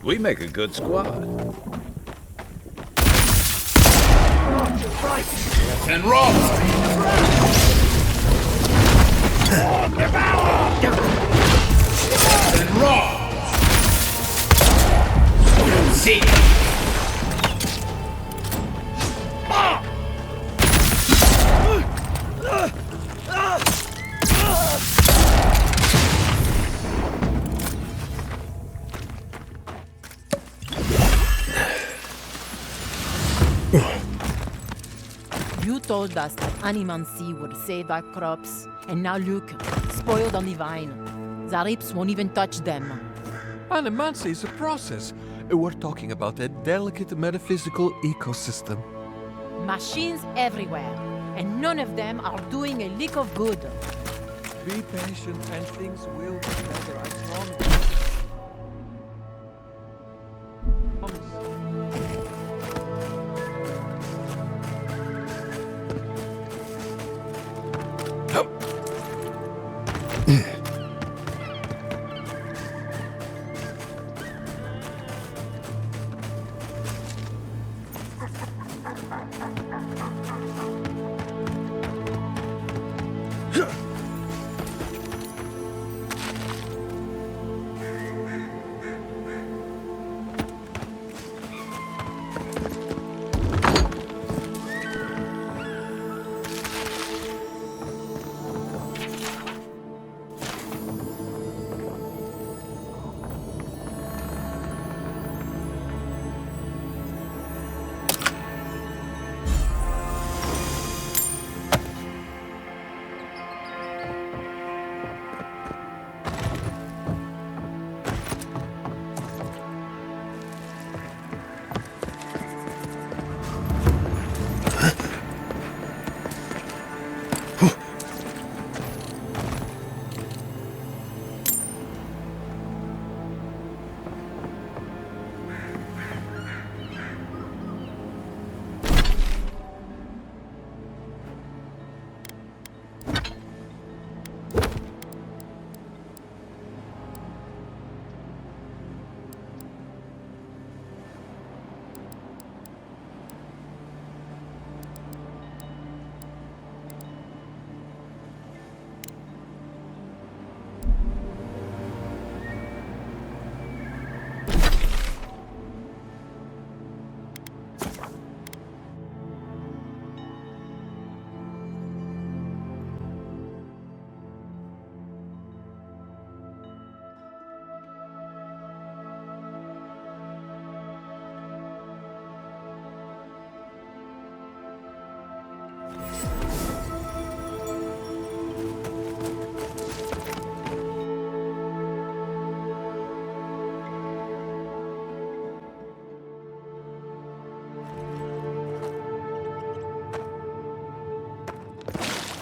We make a good squad. And roll! And roll! See! You told us that animancy would save our crops, and now look, spoiled on the vine. The apes won't even touch them. Animancy is a process. We're talking about a delicate metaphysical ecosystem. Machines everywhere, and none of them are doing a lick of good. Be patient and things will get better, I promise.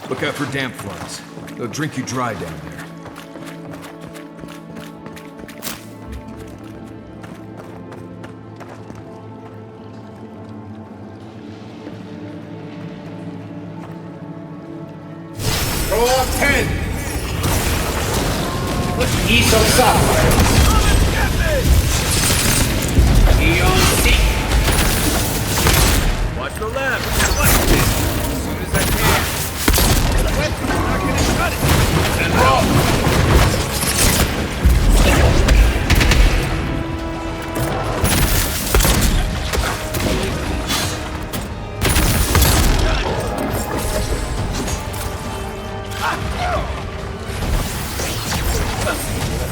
Look out for damp flies. They'll drink you dry down there. Roll up 10! East of south. Watch the left. As soon as I can. Not gonna cut it. And roll!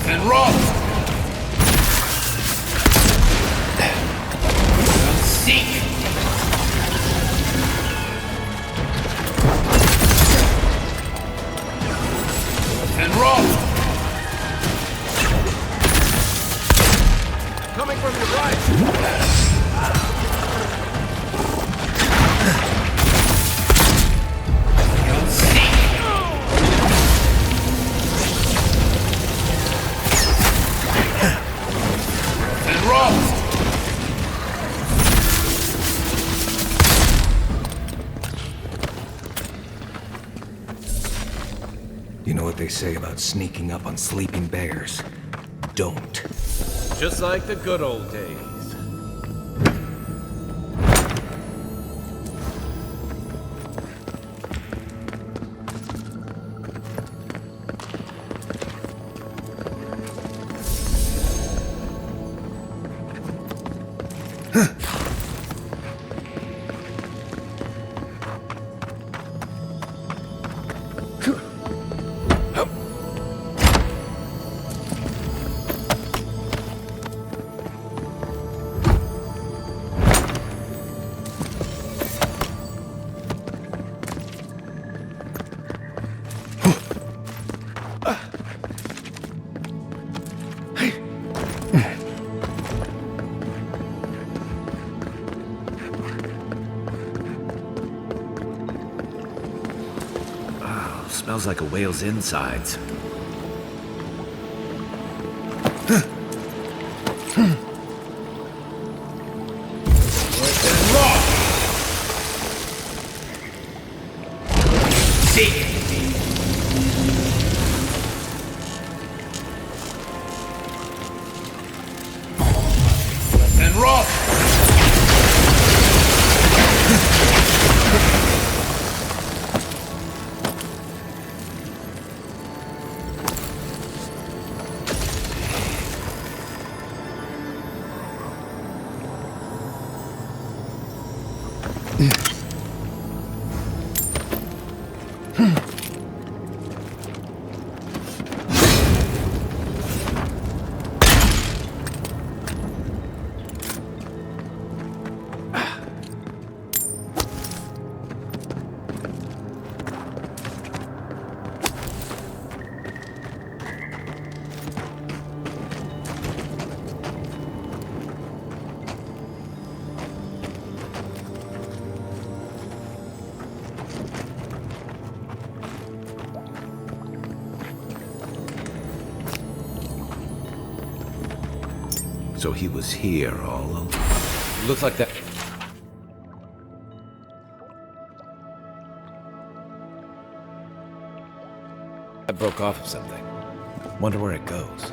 And roll! You know what they say about sneaking up on sleeping bears? Don't. Just like the good old days. Smells like a whale's insides. And rock! So he was here all along. Looks like that. I broke off of something. Wonder where it goes.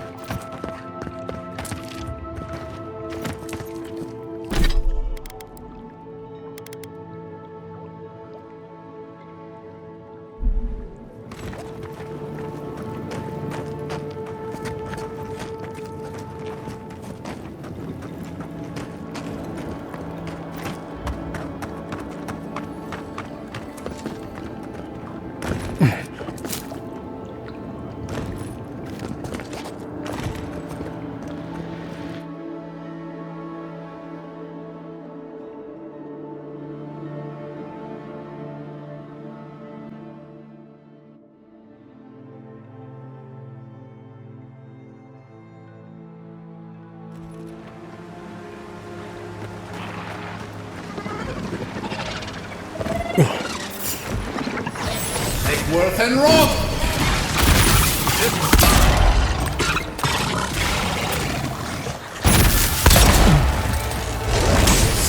Take Worth and rock!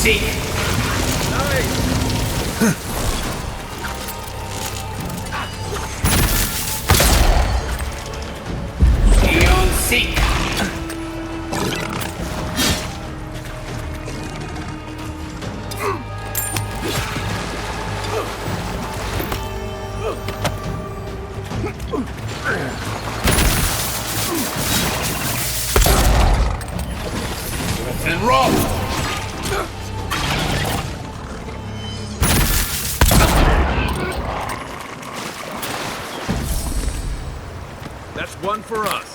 Seek! Eon seek! Worth and rock! That's one for us.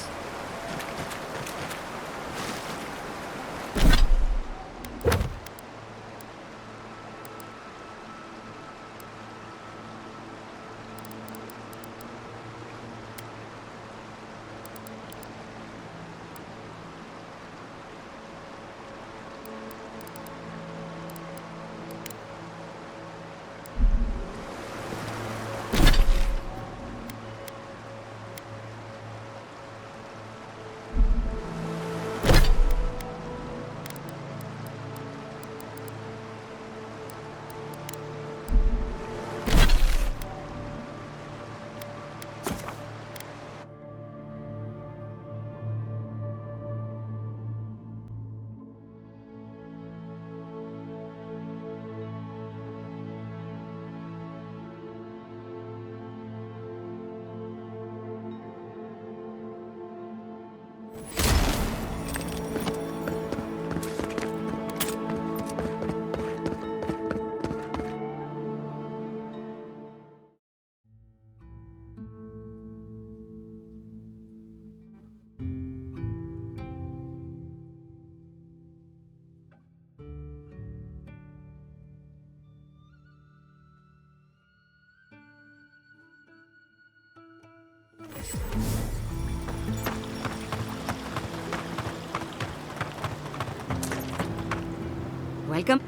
Welcome.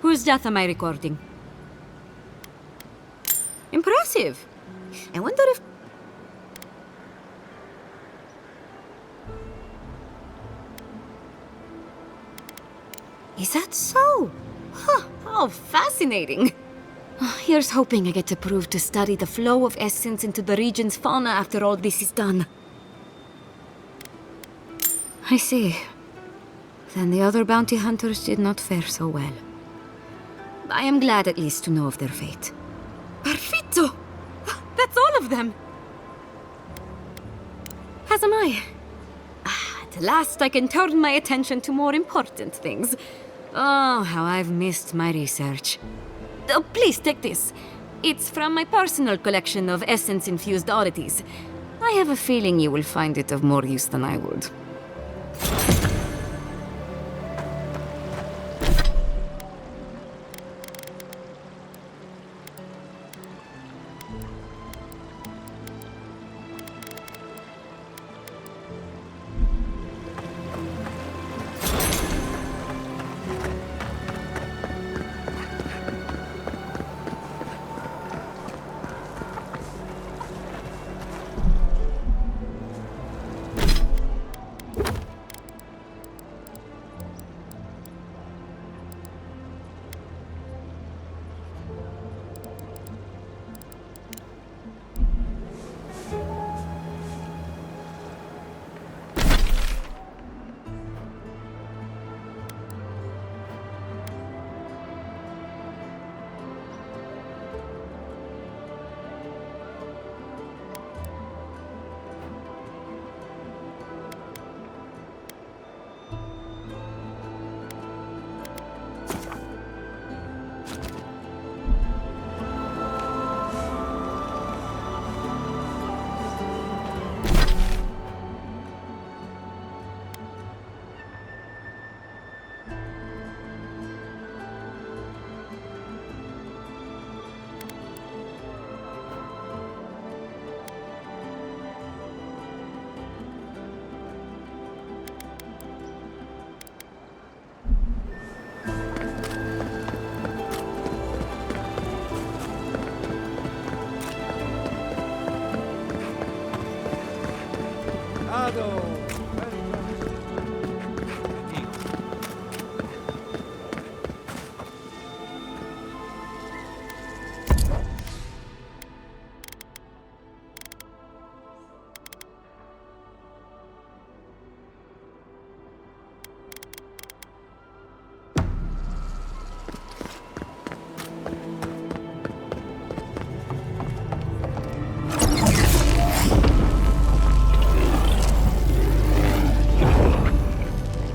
Whose death am I recording? Impressive. I wonder if... Is that so? Huh, how fascinating. Here's hoping I get approved to study the flow of essence into the region's fauna after all this is done. I see. Then the other bounty hunters did not fare so well. I am glad at least to know of their fate. Perfetto! That's all of them! As am I. At last I can turn my attention to more important things. Oh, how I've missed my research. Oh, please take this. It's from my personal collection of essence-infused oddities. I have a feeling you will find it of more use than I would.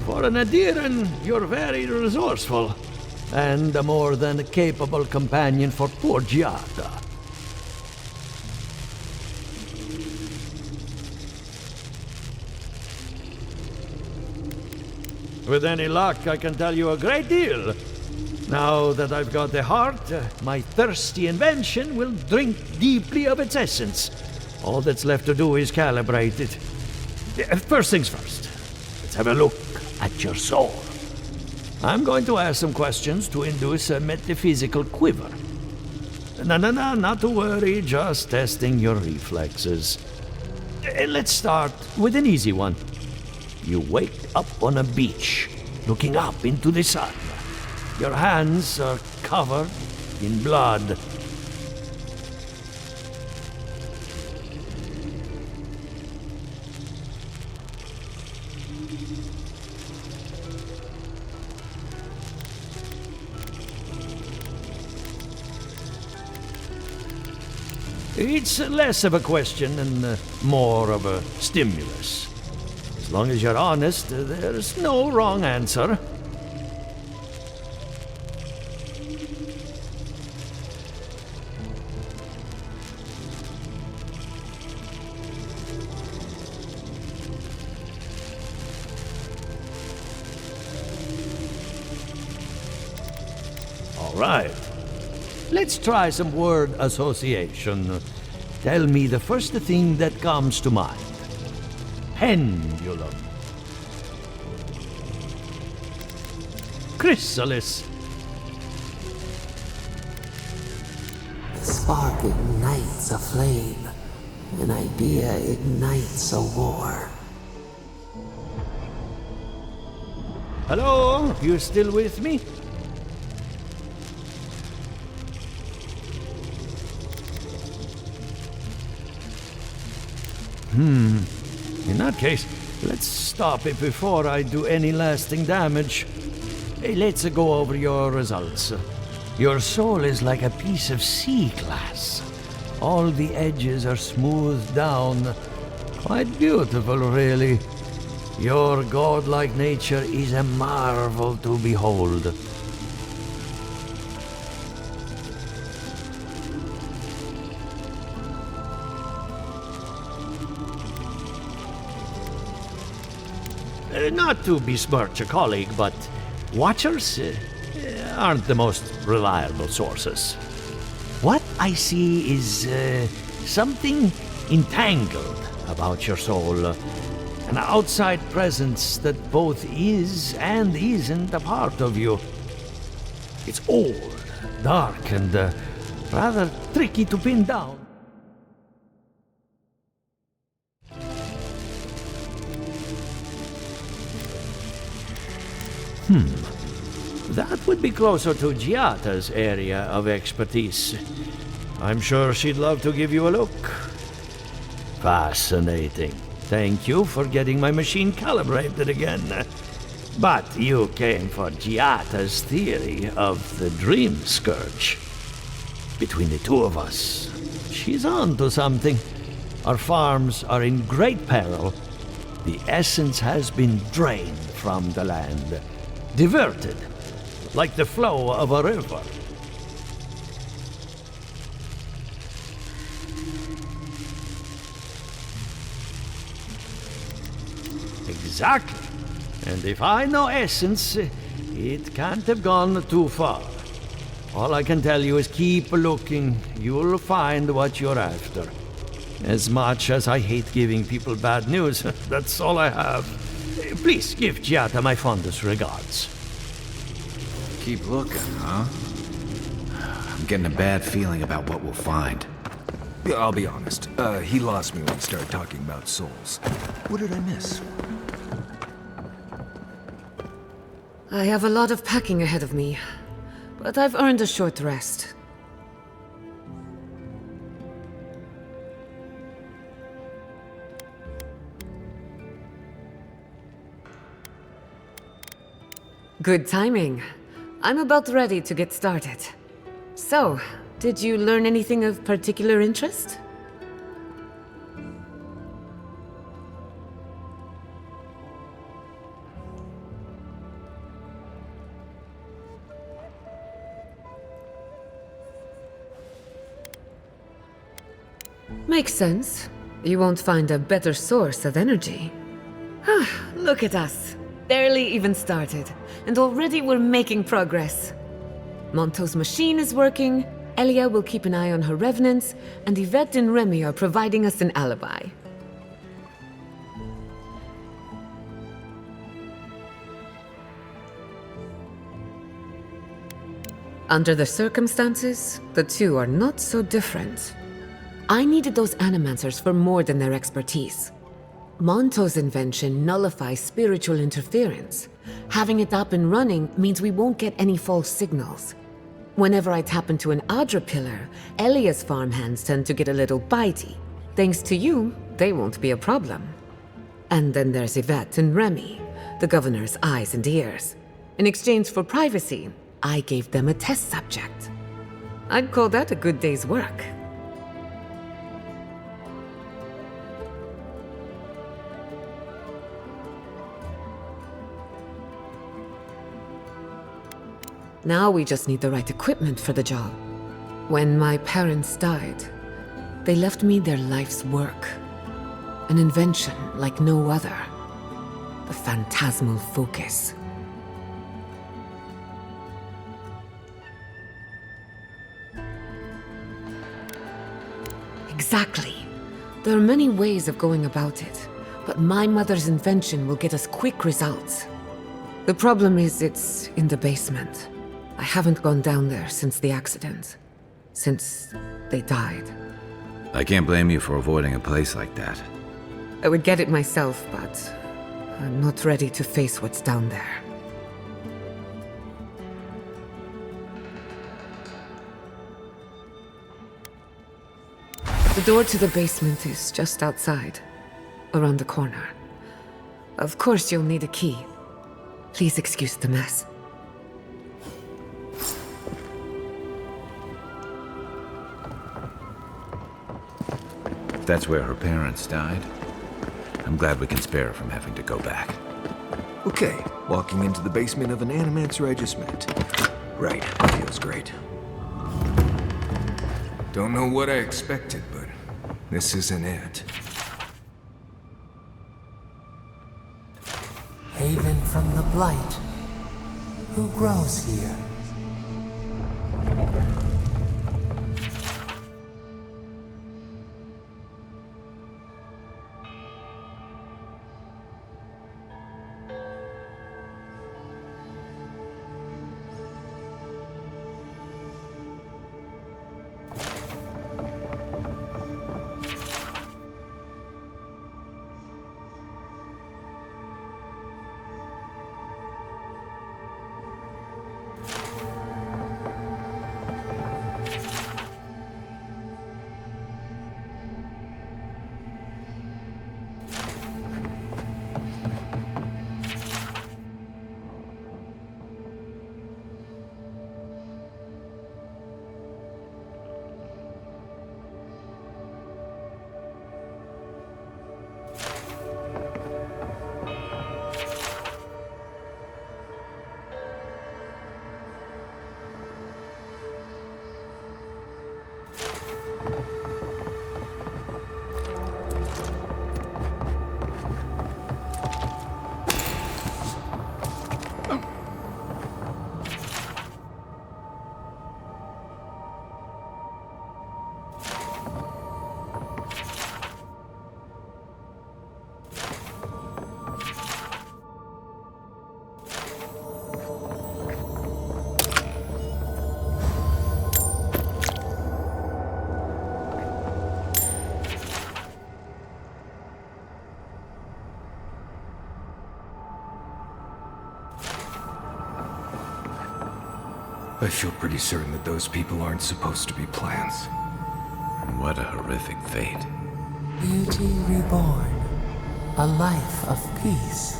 For an Adiran, you're very resourceful, and a more than capable companion for poor Giada. With any luck, I can tell you a great deal. Now that I've got the heart, my thirsty invention will drink deeply of its essence. All that's left to do is calibrate it. First things first, let's have a look at your soul. I'm going to ask some questions to induce a metaphysical quiver. No, not to worry, just testing your reflexes. Let's start with an easy one. You wake up on a beach, looking up into the sun. Your hands are covered in blood. It's less of a question and more of a stimulus. As long as you're honest, there's no wrong answer. All right. Let's try some word association. Tell me the first thing that comes to mind. Pendulum. Chrysalis. The spark ignites a flame. An idea ignites a war. Hello? You still with me? In that case, let's stop it before I do any lasting damage. Hey, let's go over your results. Your soul is like a piece of sea glass. All the edges are smoothed down. Quite beautiful, really. Your godlike nature is a marvel to behold. Not to besmirch a colleague, but watchers aren't the most reliable sources. What I see is something entangled about your soul. An outside presence that both is and isn't a part of you. It's old, dark, and rather tricky to pin down. That would be closer to Giata's area of expertise. I'm sure she'd love to give you a look. Fascinating. Thank you for getting my machine calibrated again. But you came for Giata's theory of the Dream Scourge. Between the two of us, she's on to something. Our farms are in great peril. The essence has been drained from the land, diverted, like the flow of a river. Exactly. And if I know essence, it can't have gone too far. All I can tell you is keep looking. You'll find what you're after. As much as I hate giving people bad news, that's all I have. Please give Giata my fondest regards. Keep looking, huh? I'm getting a bad feeling about what we'll find. Yeah, I'll be honest. He lost me when he started talking about souls. What did I miss? I have a lot of packing ahead of me, but I've earned a short rest. Good timing. I'm about ready to get started. So, did you learn anything of particular interest? Makes sense. You won't find a better source of energy. Look at us. Barely even started, and already we're making progress. Monto's machine is working, Elia will keep an eye on her revenants, and Yvette and Remy are providing us an alibi. Under the circumstances, the two are not so different. I needed those animancers for more than their expertise. Monto's invention nullifies spiritual interference. Having it up and running means we won't get any false signals. Whenever I tap into an Adra pillar, Elia's farmhands tend to get a little bitey. Thanks to you, they won't be a problem. And then there's Yvette and Remy, the governor's eyes and ears. In exchange for privacy, I gave them a test subject. I'd call that a good day's work. Now we just need the right equipment for the job. When my parents died, they left me their life's work. An invention like no other. The phantasmal focus. Exactly. There are many ways of going about it, but my mother's invention will get us quick results. The problem is it's in the basement. I haven't gone down there since the accident. Since they died. I can't blame you for avoiding a place like that. I would get it myself, but I'm not ready to face what's down there. The door to the basement is just outside, around the corner. Of course you'll need a key. Please excuse the mess. If that's where her parents died, I'm glad we can spare her from having to go back. Okay, walking into the basement of an animancer I just met. Right, feels great. Don't know what I expected, but this isn't it. Haven from the blight. Who grows here? I feel pretty certain that those people aren't supposed to be plants. What a horrific fate. Beauty reborn. A life of peace.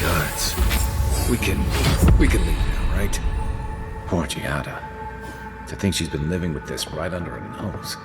Guards. We can leave now, right? Poor Giada. To think she's been living with this right under her nose.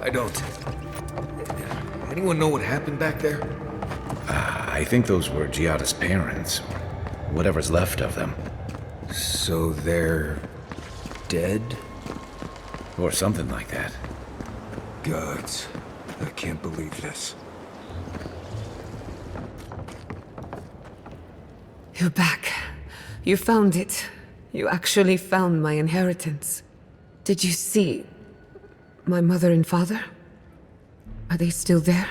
I don't. Anyone know what happened back there? I think those were Giada's parents, or whatever's left of them. So they're dead? Or something like that. Gods, I can't believe this. You're back. You found it. You actually found my inheritance. Did you see my mother and father? Are they still there?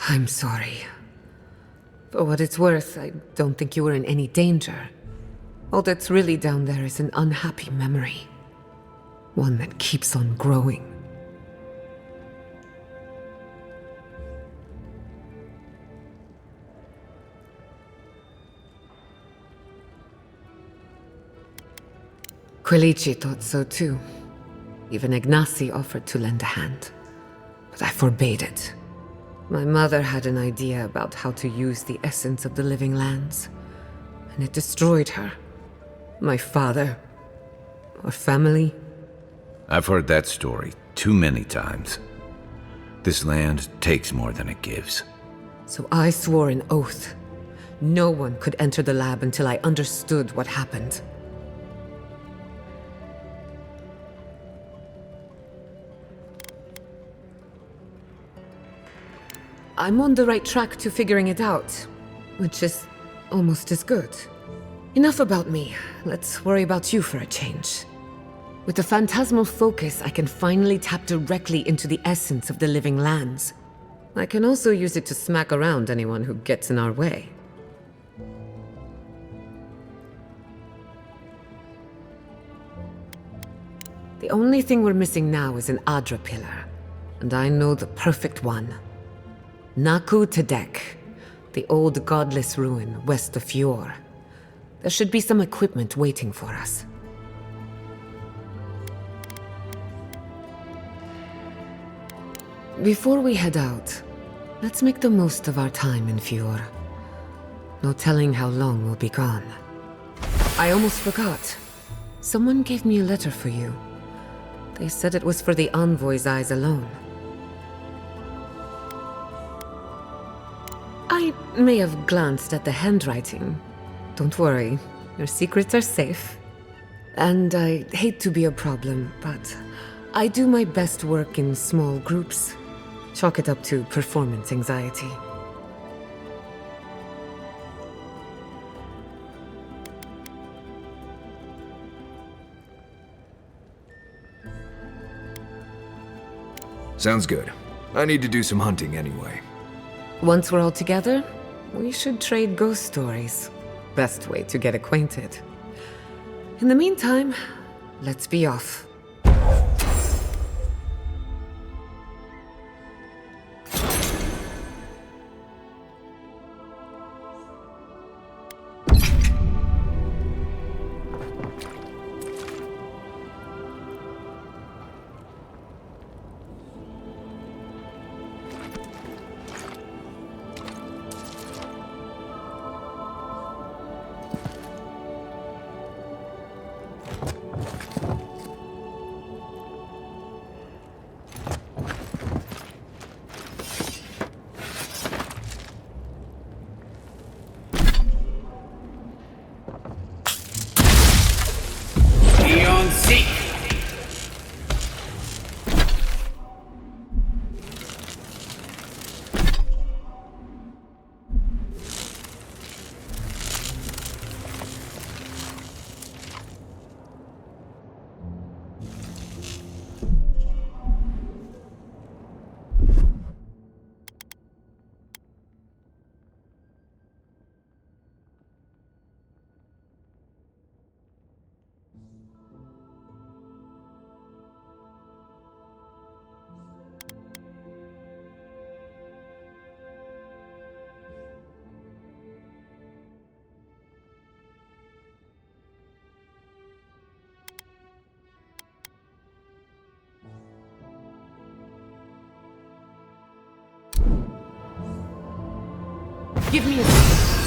I'm sorry. For what it's worth, I don't think you were in any danger. All that's really down there is an unhappy memory. One that keeps on growing. Quilici thought so too. Even Ignacy offered to lend a hand. But I forbade it. My mother had an idea about how to use the essence of the living lands. And it destroyed her. My father. Our family. I've heard that story too many times. This land takes more than it gives. So I swore an oath. No one could enter the lab until I understood what happened. I'm on the right track to figuring it out, which is almost as good. Enough about me. Let's worry about you for a change. With the phantasmal focus, I can finally tap directly into the essence of the living lands. I can also use it to smack around anyone who gets in our way. The only thing we're missing now is an Adra pillar, and I know the perfect one. Naku Tedek, the old godless ruin west of Fjord. There should be some equipment waiting for us. Before we head out, let's make the most of our time in Fjord. No telling how long we'll be gone. I almost forgot. Someone gave me a letter for you. They said it was for the envoy's eyes alone. I may have glanced at the handwriting. Don't worry, your secrets are safe. And I hate to be a problem, but I do my best work in small groups. Chalk it up to performance anxiety. Sounds good. I need to do some hunting anyway. Once we're all together, we should trade ghost stories. Best way to get acquainted. In the meantime, let's be off. Give me a second.